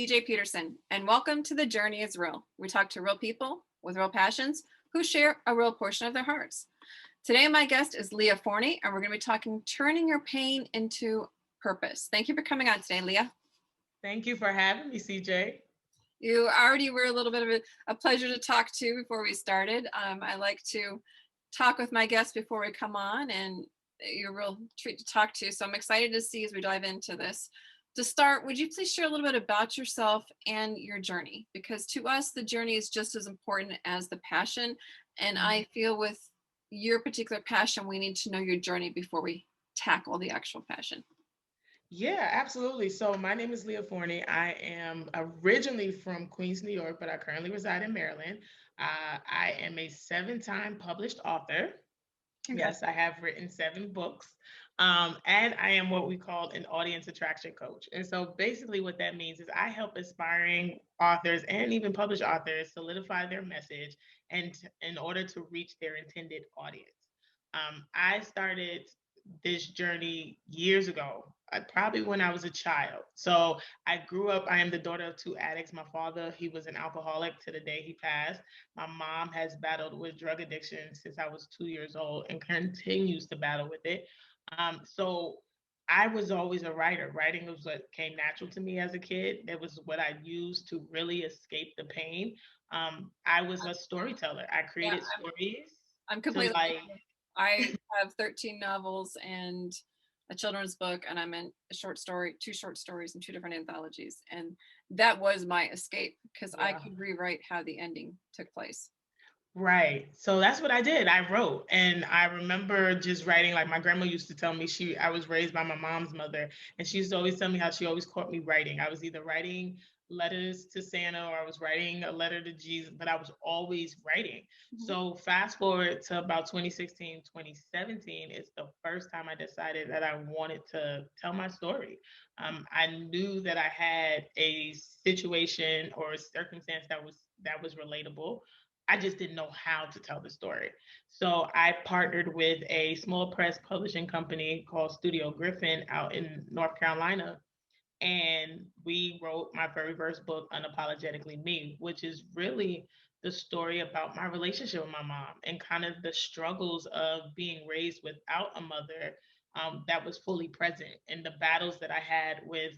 CJ Peterson, and welcome to The Journey is Real. We talk to real people with real passions who share a real portion of their hearts. Today, my guest is Leah Forney, and we're going to be talking turning your pain into purpose. Thank you for coming on today, Leah. Thank you for having me, CJ. You already were a little bit of a pleasure to talk to before we started. I like to talk with my guests before we come on, and you're a real treat to talk to. So I'm excited to see as we dive into this. To start, would you please share a little bit about yourself and your journey? Because to us, the journey is just as important as the passion. And I feel with your particular passion, we need to know your journey before we tackle the actual passion. Yeah, absolutely. So my name is Leah Forney. I am originally from Queens, New York, but I currently reside in Maryland. I am a 7-time published author. Yes, I have written 7 books. And I am what we call an audience attraction coach. And so basically what that means is I help aspiring authors and even published authors solidify their message and in order to reach their intended audience. I started this journey years ago, probably when I was a child. So I grew up, I am the daughter of 2 addicts. My father, he was an alcoholic to the day he passed. My mom has battled with drug addiction since I was 2 years old and continues to battle with it. So I was always a writer. Writing was what came natural to me as a kid. It was what I used to really escape the pain. I was a storyteller. I Yeah, created stories I'm to completely. like, I have 13 novels and a children's book, and I'm in a short story, 2 short stories and 2 different anthologies. And that was my escape because I yeah. could rewrite how the ending took place. Right. So that's what I did. I wrote. And I remember just writing, like my grandma used to tell me I was raised by my mom's mother. And she used to always tell me how she always caught me writing. I was either writing letters to Santa or I was writing a letter to Jesus, but I was always writing. So fast forward to about 2016, 2017 is the first time I decided that I wanted to tell my story. I knew that I had a situation or a circumstance that was relatable. I just didn't know how to tell the story. So I partnered with a small press publishing company called Studio Griffin out in North Carolina. And we wrote my very first book, Unapologetically Me, which is really the story about my relationship with my mom and kind of the struggles of being raised without a mother that was fully present and the battles that I had with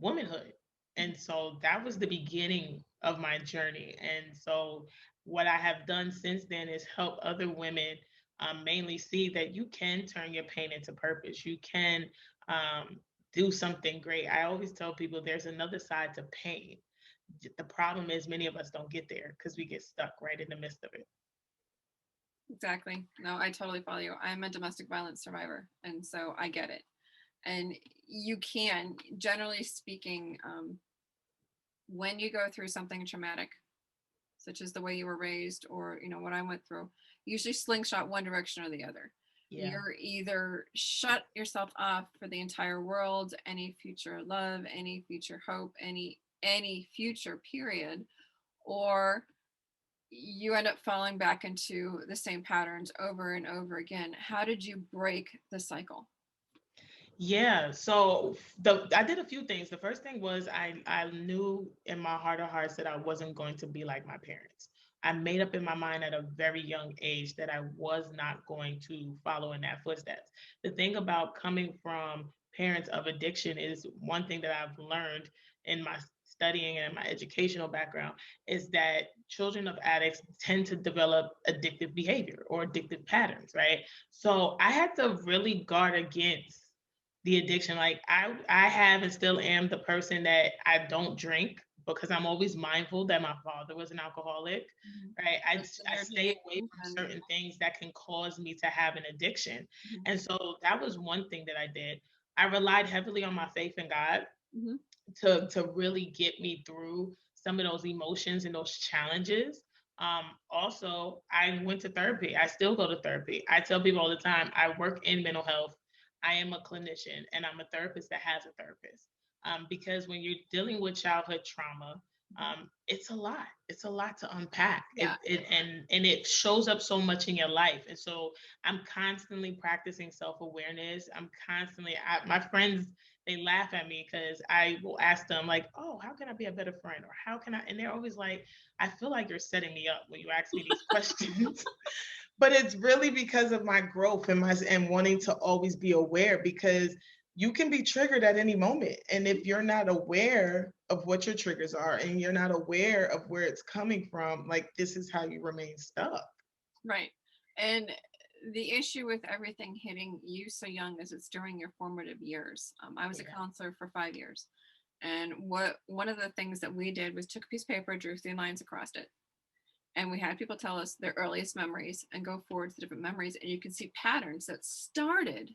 womanhood. And so that was the beginning of my journey. And so what I have done since then is help other women mainly see that you can turn your pain into purpose. You can do something great. I always tell people there's another side to pain. The problem is many of us don't get there because we get stuck right in the midst of it. Exactly. No, I totally follow you. I'm a domestic violence survivor, and so I get it. And you can, generally speaking, when you go through something traumatic, such as the way you were raised or what I went through, usually slingshot one direction or the other. Yeah. You're either shut yourself off for the entire world, any future love, any future hope, any future period, or you end up falling back into the same patterns over and over again. How did you break the cycle? Yeah, so I did a few things. The first thing was I knew in my heart of hearts that I wasn't going to be like my parents. I made up in my mind at a very young age that I was not going to follow in that footsteps. The thing about coming from parents of addiction is one thing that I've learned in my studying and my educational background is that children of addicts tend to develop addictive behavior or addictive patterns, right? So I had to really guard against the addiction. Like I have and still am the person that I don't drink because I'm always mindful that my father was an alcoholic, right? I stay away from certain things that can cause me to have an addiction. And so that was one thing that I did. I relied heavily on my faith in God to really get me through some of those emotions and those challenges. Also, I went to therapy. I still go to therapy. I tell people all the time, I work in mental health. I am a clinician and I'm a therapist that has a therapist. Because when you're dealing with childhood trauma, It's a lot. It's a lot to unpack. Yeah. And it shows up so much in your life. And so I'm constantly practicing self-awareness. My friends, they laugh at me because I will ask them like, oh, how can I be a better friend? Or how can I? And they're always like, I feel like you're setting me up when you ask me these questions. But it's really because of my growth and wanting to always be aware, because you can be triggered at any moment, and if you're not aware of what your triggers are and you're not aware of where it's coming from, like, this is how you remain stuck. Right. And the issue with everything hitting you so young is it's during your formative years. I was a Yeah. counselor for 5 years. And one of the things that we did was took a piece of paper, drew 3 lines across it. And we had people tell us their earliest memories and go forward to different memories. And you can see patterns that started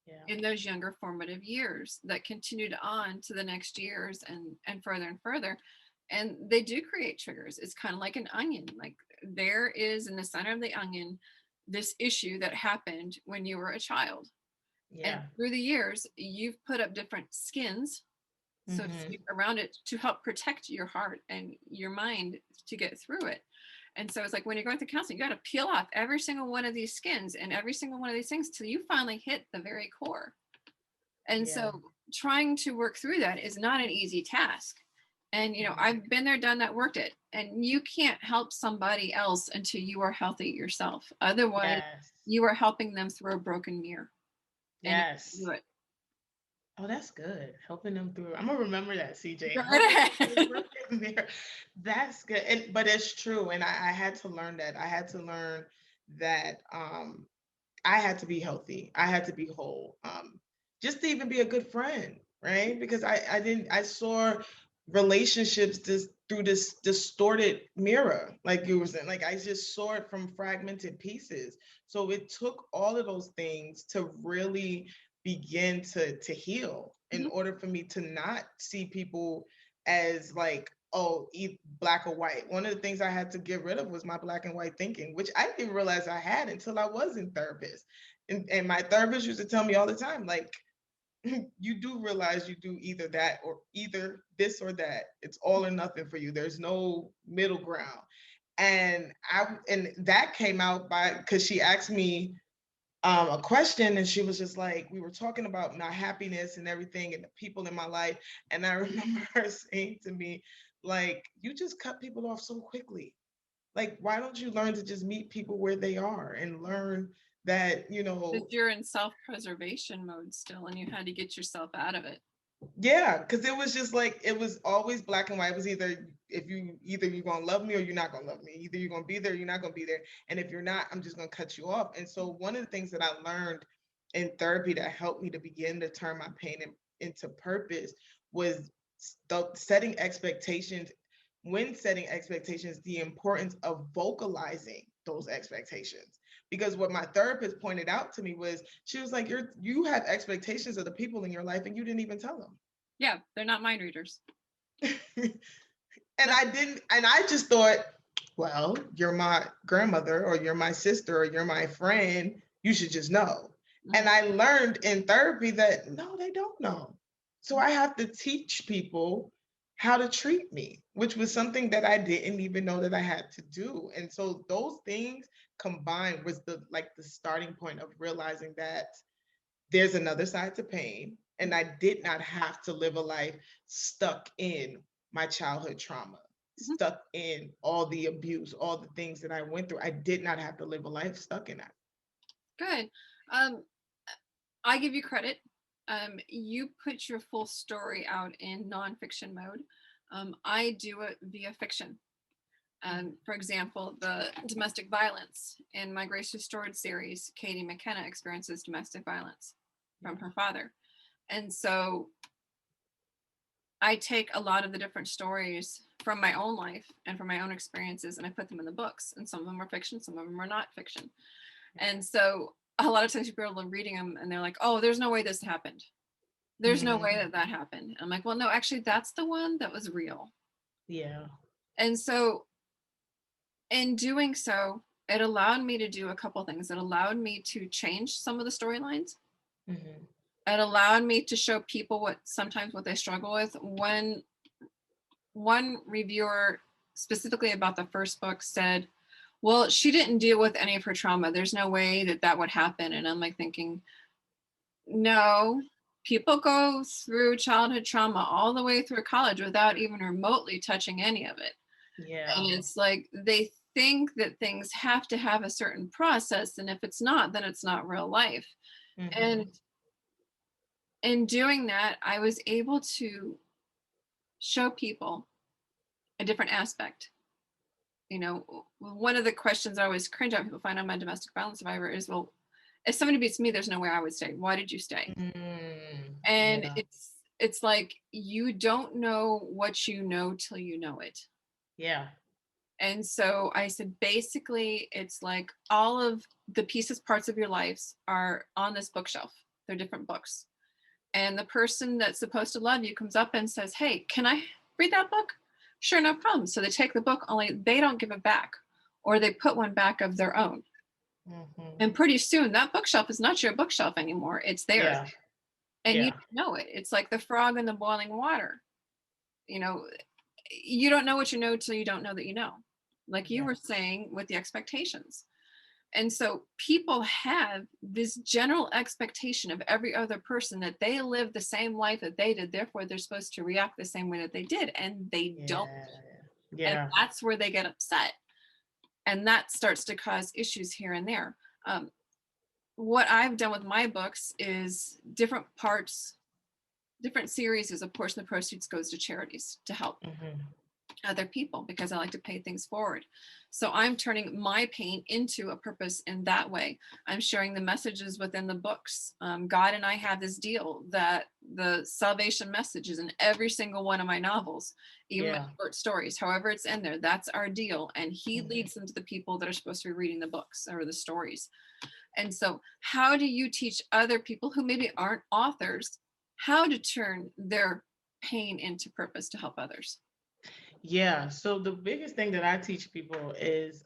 Yeah. in those younger formative years that continued on to the next years and further and further. And they do create triggers. It's kind of like an onion. Like there is in the center of the onion this issue that happened when you were a child. And Yeah. through the years, you've put up different skins, so to Hmm. speak, around it to help protect your heart and your mind to get through it. And so it's like when you're going through counseling, you got to peel off every single one of these skins and every single one of these things till you finally hit the very core. And Yeah. so trying to work through that is not an easy task. And Mhm. I've been there, done that, worked it. And you can't help somebody else until you are healthy yourself. Otherwise, Yes. you are helping them through a broken mirror. And you can't Yes. do it. Oh, that's good. Helping them through. I'm gonna remember that, CJ. Go Helping right them through ahead. broken mirror. That's good. But it's true. And I had to learn that. I had to learn that I had to be healthy. I had to be whole. Just to even be a good friend, right? Because I saw relationships through this distorted mirror, like you were saying. Like I just saw it from fragmented pieces. So it took all of those things to really begin to heal in Mhm. order for me to not see people as like, oh, black or white. One of the things I had to get rid of was my black and white thinking, which I didn't even realize I had until I was in therapist. And my therapist used to tell me all the time, like, you do realize you do either that or either this or that. It's all or nothing for you. There's no middle ground. And that came out by because she asked me a question, and she was just like, we were talking about my happiness and everything and the people in my life. And I remember her saying to me, like, you just cut people off so quickly. Like, why don't you learn to just meet people where they are and learn that, Because you're in self-preservation mode still and you had to get yourself out of it. yeah, because it was just like it was always black and white. It was either you're gonna love me or you're not gonna love me. Either you're gonna be there, or you're not gonna be there. And if you're not, I'm just gonna cut you off. And so one of the things that I learned in therapy that helped me to begin to turn my pain into purpose was setting expectations. When setting expectations, the importance of vocalizing those expectations. Because what my therapist pointed out to me was, she was like, you have expectations of the people in your life and you didn't even tell them. Yeah, they're not mind readers. And No. I didn't, and I just thought, well, you're my grandmother or you're my sister or you're my friend, you should just know. And Mhm. I learned in therapy that no, they don't know. So I have to teach people how to treat me, which was something that I didn't even know that I had to do. And so those things combined was the starting point of realizing that there's another side to pain, and I did not have to live a life stuck in my childhood trauma, Mhm. stuck in all the abuse, all the things that I went through. I did not have to live a life stuck in that. Good. Um, I give you credit. You put your full story out in nonfiction mode. I do it via fiction. Mhm. For example, the domestic violence in my Grace Restored series, Katie McKenna experiences domestic violence from Yeah. her father. And so I take a lot of the different stories from my own life and from my own experiences and I put them in the books. And some of them are fiction, some of them are not fiction. And so a lot of times people are reading them and they're like, oh, there's no way this happened. There's no way Mhm. that that happened. I'm like, well, no, actually, that's the one that was real. Yeah. And so in doing so, it allowed me to do a couple things. It allowed me to change some of the storylines. Mhm. It allowed me to show people what sometimes what they struggle with one reviewer specifically about the first book said, well, she didn't deal with any of her trauma. There's no way that that would happen. And I'm like thinking, no, people go through childhood trauma all the way through college without even remotely touching any of it. Yeah. And it's like they think that things have to have a certain process. And if it's not, then it's not real life. And Hmm. in doing that, I was able to show people a different aspect. One of the questions I always cringe at people find out I'm a domestic violence survivor is, well, if somebody beats me, there's no way I would stay. Why did you stay? And Yeah. it's like you don't know what you know till you know it. Yeah. And so I said, basically, it's like all of the pieces, parts of your lives are on this bookshelf. They're different books. And the person that's supposed to love you comes up and says, hey, can I read that book? Sure, no problem. So they take the book, only they don't give it back, or they put one back of their own. Hmm. And pretty soon that bookshelf is not your bookshelf anymore. It's theirs. Yeah. And you Yeah. don't know it. It's like the frog in the boiling water. You know, you don't know what you know till you don't know that you know. Like you Yeah. were saying with the expectations. And so people have this general expectation of every other person that they live the same life that they did. Therefore, they're supposed to react the same way that they did. And they don't. Yeah. And Yeah. that's where they get upset. And that starts to cause issues here and there. Um, what I've done with my books is different parts, different series is a portion of the proceeds goes to charities to help Hmm. other people because I like to pay things forward. So I'm turning my pain into a purpose in that way. I'm sharing the messages within the books. God and I have this deal that the salvation message is in every single one of my novels, even my Yeah. short stories, however it's in there, that's our deal. And he Hmm. leads them to the people that are supposed to be reading the books or the stories. And so how do you teach other people who maybe aren't authors how to turn their pain into purpose to help others? Yeah. So the biggest thing that I teach people is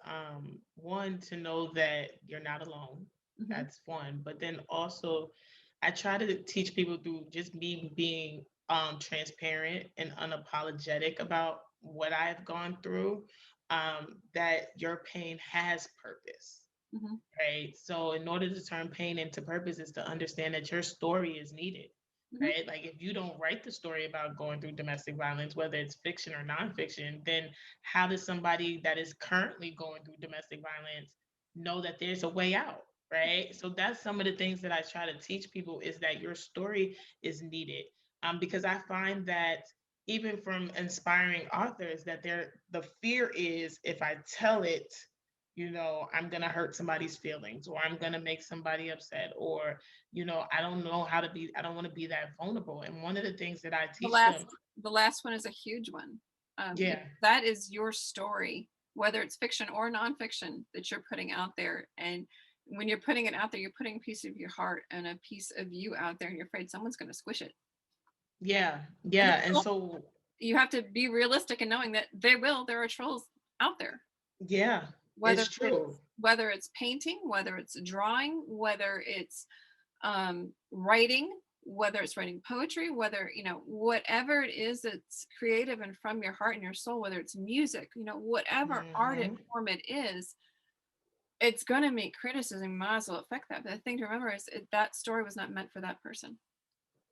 one, to know that you're not alone. Mhm. That's one. But then also I try to teach people through just me being transparent and unapologetic about what I've gone through, that your pain has purpose. Mhm. Right. So, in order to turn pain into purpose, is to understand that your story is needed. Mhm. Right. Like, if you don't write the story about going through domestic violence, whether it's fiction or nonfiction, then how does somebody that is currently going through domestic violence know that there's a way out? Right. So, that's some of the things that I try to teach people, is that your story is needed. Because I find that even from inspiring authors, that the fear is, if I tell it, I'm going to hurt somebody's feelings, or I'm going to make somebody upset, or, I don't know how to be, I don't want to be that vulnerable. And one of the things that I The teach last them, the last one is a huge one. yeah, That is your story, whether it's fiction or nonfiction that you're putting out there. And when you're putting it out there, you're putting a piece of your heart and a piece of you out there, and you're afraid someone's going to squish it. yeah, And yeah. the And troll, so, you have to be realistic in knowing that they will. There are trolls out there, yeah, whether it's true. it's whether it's painting, whether it's drawing, whether it's writing, whether it's writing poetry, whether, whatever it is that's creative and from your heart and your soul, whether it's music, whatever art and Hmm. form it is, it's going to make criticism, might as well affect that. But the thing to remember is that story was not meant for that person.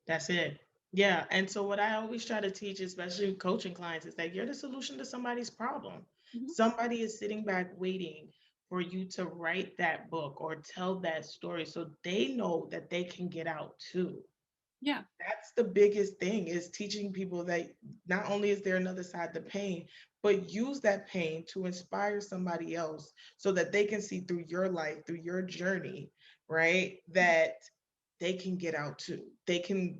That's it. Yeah. And so, what I always try to teach, especially coaching clients, is that you're the solution to somebody's problem. Mhm. Somebody is sitting back waiting for you to write that book or tell that story, so they know that they can get out too. Yeah. That's the biggest thing, is teaching people that not only is there another side to pain, but use that pain to inspire somebody else, so that they can see through your life, through your journey, right? That they can get out too. They can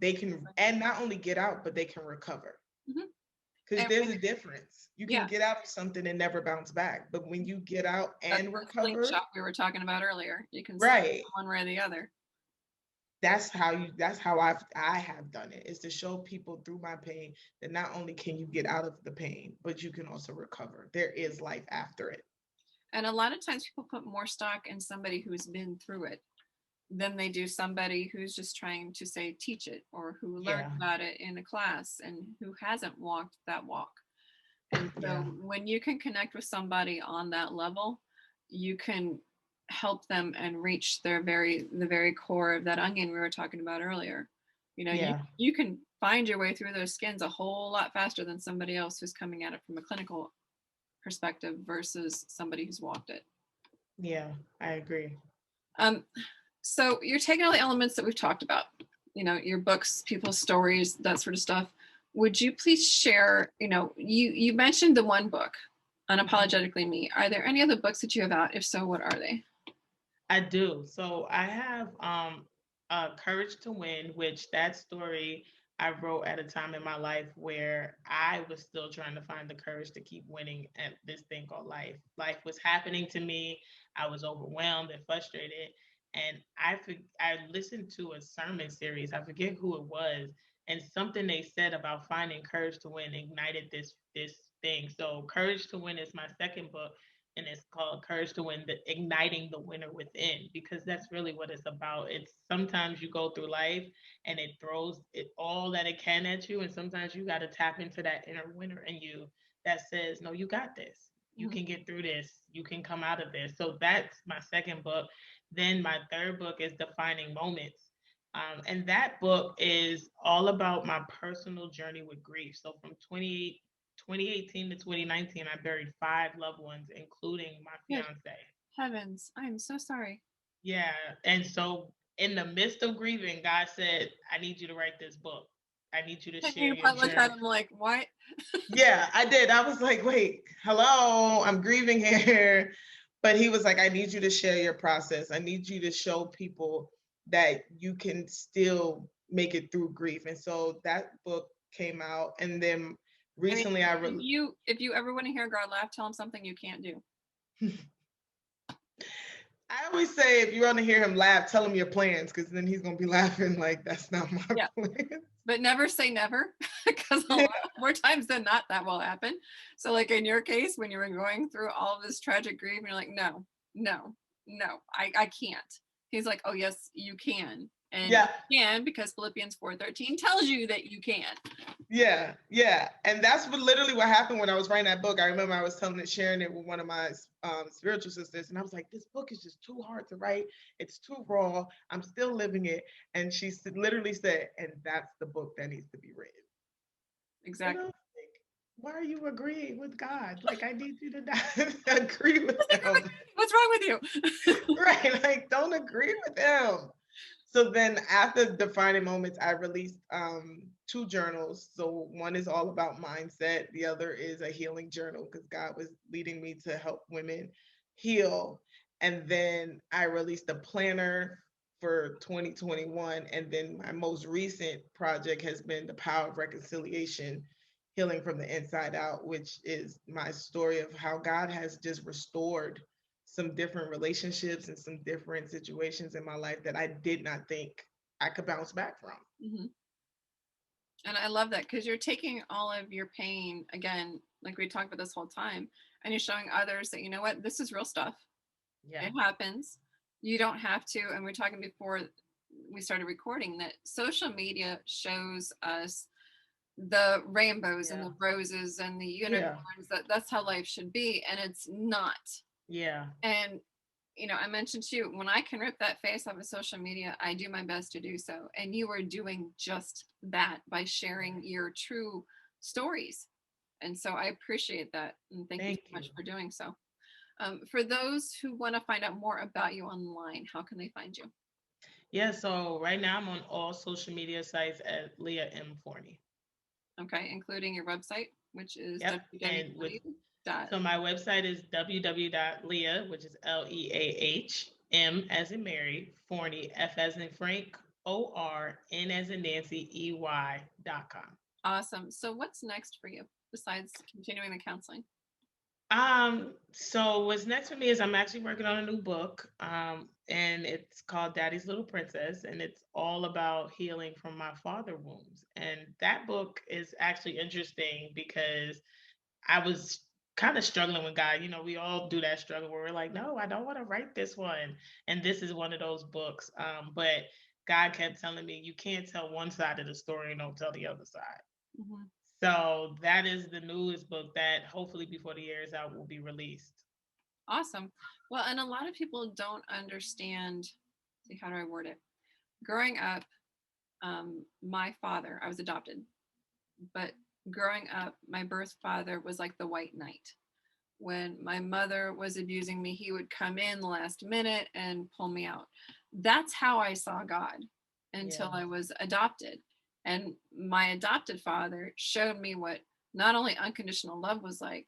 and not only get out, but they can recover. Hmm. Because And there's a difference. You can yeah, get out of something and never bounce back. But when you get out that's and the recover, slingshot we were talking about earlier. You can sling right. one way or the other. That's how I have done it, is to show people through my pain that not only can you get out of the pain, but you can also recover. There is life after it. And a lot of times people put more stock in somebody who's been through it than they do somebody who's just trying to say teach it or who learned Yeah. about it in a class and who hasn't walked that walk. And so Yeah. when you can connect with somebody on that level, you can help them and reach the very core of that onion we were talking about earlier. You know, Yeah. you can find your way through those skins a whole lot faster than somebody else who's coming at it from a clinical perspective versus somebody who's walked it. Yeah. I agree. Um, so you're taking all the elements that we've talked about, you know, your books, people's stories, that sort of stuff. Would you please share, you know, you mentioned the one book, Unapologetically Me. Are there any other books that you have out? If so, what are they? I do. So I have Courage to Win, which that story I wrote at a time in my life where I was still trying to find the courage to keep winning at this thing called life. Life was happening to me. I was overwhelmed and frustrated. And I listened to a sermon series. I forget who it was, and something they said about finding courage to win ignited this thing. So Courage to Win is my second book, and it's called Courage to Win, the igniting the winner within, because that's really what it's about. It's sometimes you go through life and it throws it all that it can at you, and sometimes you got to tap into that inner winner in you that says, no, you got this, you Mhm. can get through this, you can come out of this. So that's my second book. Then my third book is Defining Moments. And that book is all about my personal journey with grief. So from 2018 to 2019, I buried 5 loved ones, including my Good fiance. heavens, I am so sorry. Yeah. And so, in the midst of grieving, God said, I need you to write this book. I need you to And share you your probably look at journey. them like, what? Yeah, I did. I was like, wait, hello, I'm grieving here. But he was like, I need you to share your process. I need you to show people that you can still make it through grief. And so that book came out. And then I mean, recently if you ever want to hear God laugh, tell him something you can't do. I always say if you want to hear him laugh, tell him your plans, because then he's gonna be laughing like that's not my Yeah, plan. but never say never, because a Yeah. lot more times than not that will happen. So like in your case, when you were going through all of this tragic grief and you're like, no, no, no, I can't. He's like, oh yes, you can. And Yeah. you can because Philippians 4:13 tells you that you can. Yeah, yeah, and that's literally what happened when I was writing that book. I remember I was telling it, sharing it with one of my spiritual sisters, and I was like, "This book is just too hard to write. It's too raw. I'm still living it." And she literally said, "And that's the book that needs to be written." And I Exactly. was like, "Why are you agreeing with God? Like, I need you to not agree with What's him." wrong with you? Right, like don't agree with him. So then after Defining Moments, I released 2 journals. So one is all about mindset, the other is a healing journal because God was leading me to help women heal. And then I released a planner for 2021, and then my most recent project has been The Power of Reconciliation, Healing from the Inside Out, which is my story of how God has just restored some different relationships and some different situations in my life that I did not think I could bounce back from. Mhm. And I love that because you're taking all of your pain again, like we talked about this whole time, and you're showing others that, you know what, this is real stuff. Yeah. It happens. You don't have to. And we are talking before we started recording that social media shows us the rainbows and Yeah. the roses and the Yeah. unicorns, that that's how life should be. And it's not. Yeah. And you know, I mentioned to you, when I can rip that face off of social media, I do my best to do so. And you are doing just that by sharing your true stories. And so I appreciate that. And thank you Thank so you. much for doing so. For those who want to find out more about you online, how can they find you? Yeah. So right now I'm on all social media sites at Leah M. Forney. Okay, including your website, which is Yep. And with www. dot so my website is www.leah, which is LEAH, M as in Mary, Forney, F as in Frank, ORN as in Nancy, EY.com. Awesome. So what's next for you besides continuing the counseling? So what's next for me is I'm actually working on a new book, and it's called Daddy's Little Princess, and it's all about healing from my father wounds. And that book is actually interesting because I was kind of struggling with God. You know, we all do that struggle where we're like, no, I don't want to write this one. And this is one of those books. But God kept telling me, you can't tell one side of the story and don't tell the other side. Mhm. So that is the newest book that hopefully before the year is out will be released. Awesome. Well, and a lot of people don't understand. See, how do I word it? Growing up, my father, I was adopted, but growing up, my birth father was like the white knight. When my mother was abusing me, he would come in the last minute and pull me out. That's how I saw God until Yeah. I was adopted. And my adopted father showed me what not only unconditional love was like,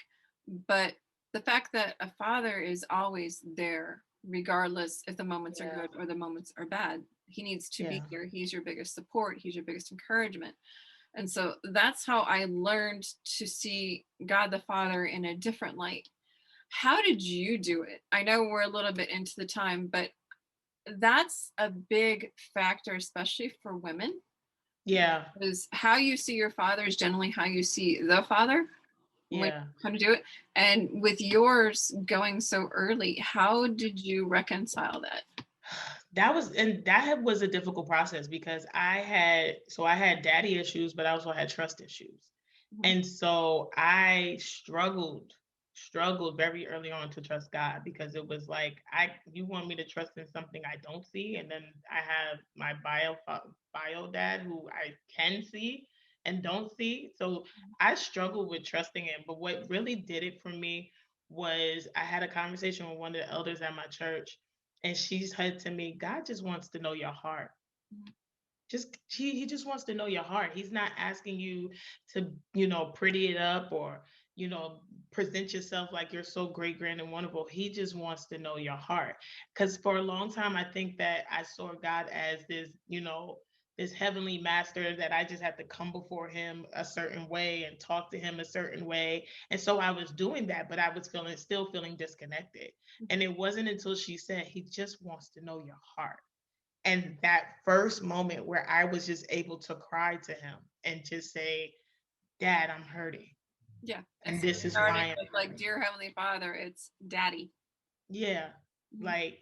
but the fact that a father is always there, regardless if the moments are Yeah. good or the moments are bad. He needs to be Yeah. here. He's your biggest support, he's your biggest encouragement. And so that's how I learned to see God the Father in a different light. How did you do it? I know we're a little bit into the time, but that's a big factor, especially for women, Yeah. because how you see your father is generally how you see the father when Yeah. you come to do it. And with yours going so early, how did you reconcile that? That was a difficult process because I had daddy issues, but I also had trust issues. Mhm. And so I struggled very early on to trust God because it was like you want me to trust in something I don't see, and then I have my bio dad who I can see and don't see. So I struggled with trusting him. But what really did it for me was I had a conversation with one of the elders at my church, and she said to me, God just wants to know your heart. Mhm. He just wants to know your heart. He's not asking you to, pretty it up or, you know, present yourself like you're so great, grand, and wonderful. He just wants to know your heart. Because for a long time, I think that I saw God as this heavenly master that I just had to come before him a certain way and talk to him a certain way. And so I was doing that, but I was still feeling disconnected. And it wasn't until she said, he just wants to know your heart. And that first moment where I was just able to cry to him and just say, Dad, I'm hurting. Yeah. And Instead this of is starting why I'm with like, hurting. Dear Heavenly Father, it's Daddy. Yeah. Mhm. Like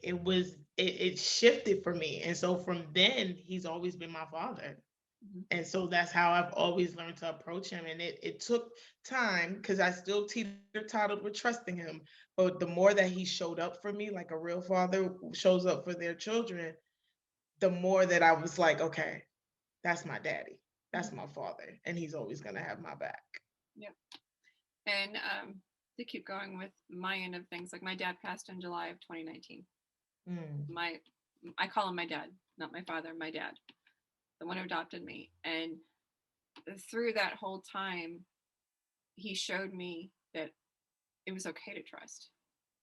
it shifted for me. And so from then, he's always been my father. Mhm. And so that's how I've always learned to approach him. And it took time because I still teeter-tottered with trusting him. But the more that he showed up for me, like a real father shows up for their children, the more that I was like, okay, that's my daddy. That's Mhm. my father. And he's always going to have my back. Yep. And to keep going with my end of things, like my dad passed in July of 2019. Mm, My I call him my dad, not my father, my dad, the one who adopted me. And through that whole time, he showed me that it was okay to trust.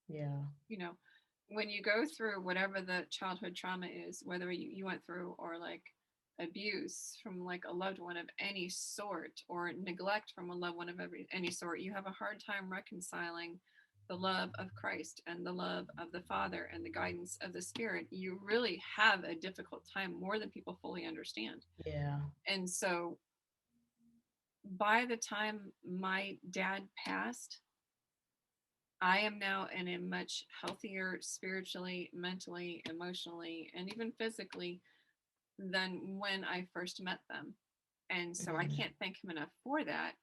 yeah. You know, when you go through whatever the childhood trauma is, whether you went through or like abuse from like a loved one of any sort or neglect from a loved one of any sort, you have a hard time reconciling the love of Christ and the love of the Father and the guidance of the Spirit. You really have a difficult time, more than people fully understand. Yeah. And so by the time my dad passed, I am now in a much healthier spiritually, mentally, emotionally, and even physically than when I first met them. And so I Mm, can't thank him enough for that.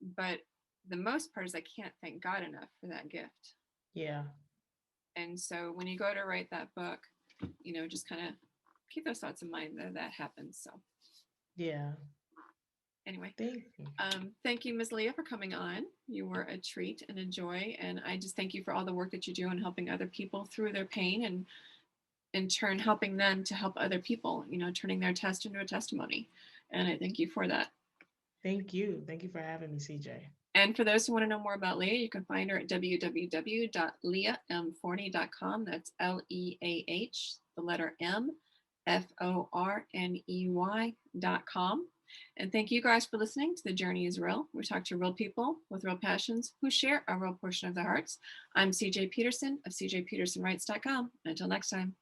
But the most part is I can't thank God enough for that gift. yeah. And so when you go to write that book, just kind of keep those thoughts in mind that that happens. So Yeah. anyway, Thank you. thank you, Ms. Leah, for coming on. You were a treat and a joy. And I just thank you for all the work that you do in helping other people through their pain and in turn helping them to help other people, turning their test into a testimony. And I thank you for that. Thank you. Thank you for having me, CJ. And for those who want to know more about Leah, you can find her at www.leahmforney.com. That's Leah, the letter M, Forney.com. And thank you guys for listening to The Journey is Real. We talk to real people with real passions who share a real portion of their hearts. I'm CJ Peterson of cjpetersonwrites.com. Until next time.